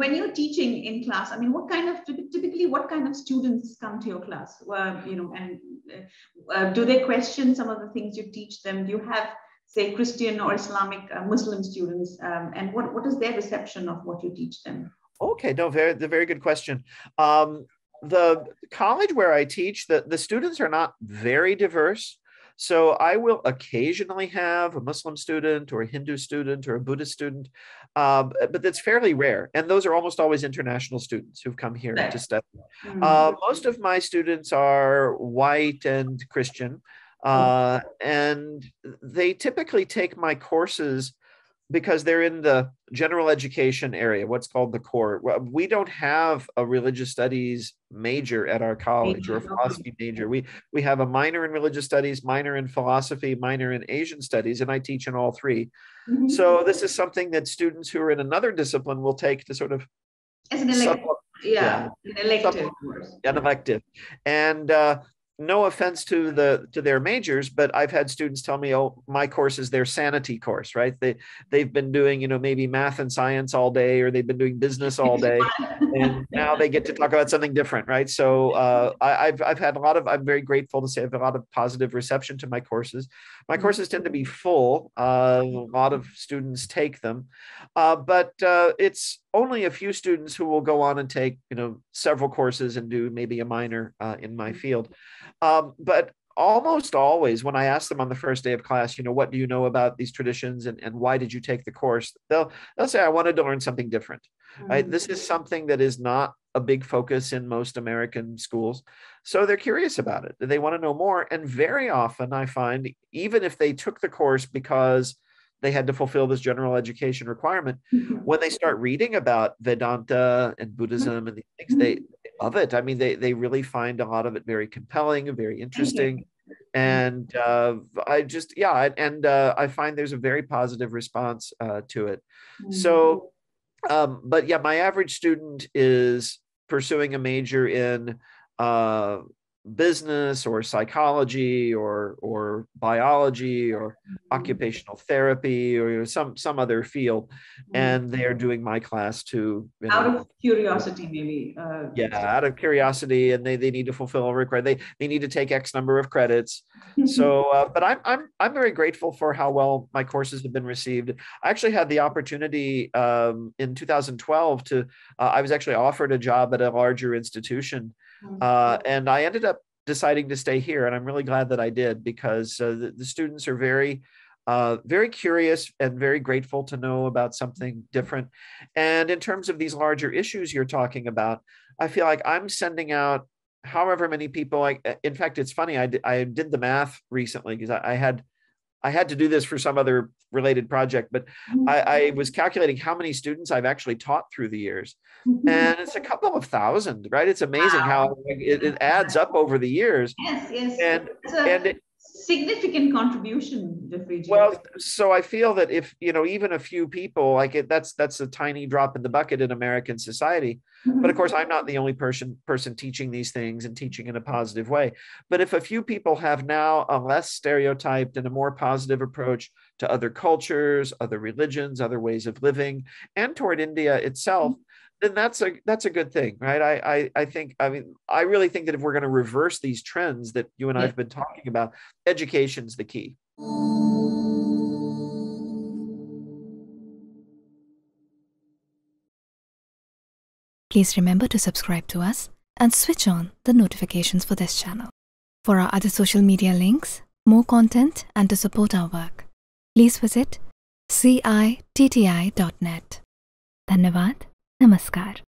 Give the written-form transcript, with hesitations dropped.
when you're teaching in class, I mean, typically what kind of students come to your class? And do they question some of the things you teach them? Do you have, say, Christian or Islamic Muslim students? And what is their reception of what you teach them? Okay, no, very good question. The college where I teach, the students are not very diverse. So I will occasionally have a Muslim student or a Hindu student or a Buddhist student, but that's fairly rare. And those are almost always international students who've come here to study. Most of my students are white and Christian, and they typically take my courses because they're in the general education area, what's called the core. We don't have a religious studies major at our college or a philosophy major. We have a minor in religious studies, minor in philosophy, minor in Asian studies, and I teach in all three. So this is something that students who are in another discipline will take to sort of as an elective. An elective. And no offense to their majors, but I've had students tell me, oh, my course is their sanity course, right? They've been doing, maybe math and science all day, or they've been doing business all day, and now they get to talk about something different, right? So I've had I'm very grateful to say I've had a lot of positive reception to my courses. My courses tend to be full. A lot of students take them, but it's only a few students who will go on and take, several courses and do maybe a minor in my field. But almost always when I ask them on the first day of class, what do you know about these traditions and why did you take the course? They'll say, I wanted to learn something different. Right? This is something that is not a big focus in most American schools. So they're curious about it. They want to know more. And very often I find, even if they took the course because they had to fulfill this general education requirement, when they start reading about Vedanta and Buddhism and these things, they love it. I mean, they really find a lot of it very compelling and very interesting. And I find there's a very positive response to it. So, but yeah, my average student is pursuing a major in business or psychology or biology or occupational therapy or some other field, and they are doing my class to out of curiosity, maybe. Out of curiosity, and they need to fulfill a requirement. They need to take X number of credits. So, but I'm very grateful for how well my courses have been received. I actually had the opportunity in 2012 I was actually offered a job at a larger institution. And I ended up deciding to stay here. And I'm really glad that I did, because the students are very, very curious and very grateful to know about something different. And in terms of these larger issues you're talking about, I feel like I'm sending out however many people. In fact, it's funny, I did the math recently because I had to do this for some other related project, but I was calculating how many students I've actually taught through the years. And it's a couple of thousand, right? It's amazing how it adds up over the years. Yes. And significant contribution, Jeffrey G. Well, so I feel that if, even a few people that's a tiny drop in the bucket in American society. But of course, I'm not the only person teaching these things and teaching in a positive way. But if a few people have now a less stereotyped and a more positive approach to other cultures, other religions, other ways of living, and toward India itself, then that's a good thing, right? I really think that if we're going to reverse these trends that you and I have been talking about, education's the key. Please remember to subscribe to us and switch on the notifications for this channel. For our other social media links, more content, and to support our work, please visit citti.net. Dhanyavad. Namaskar.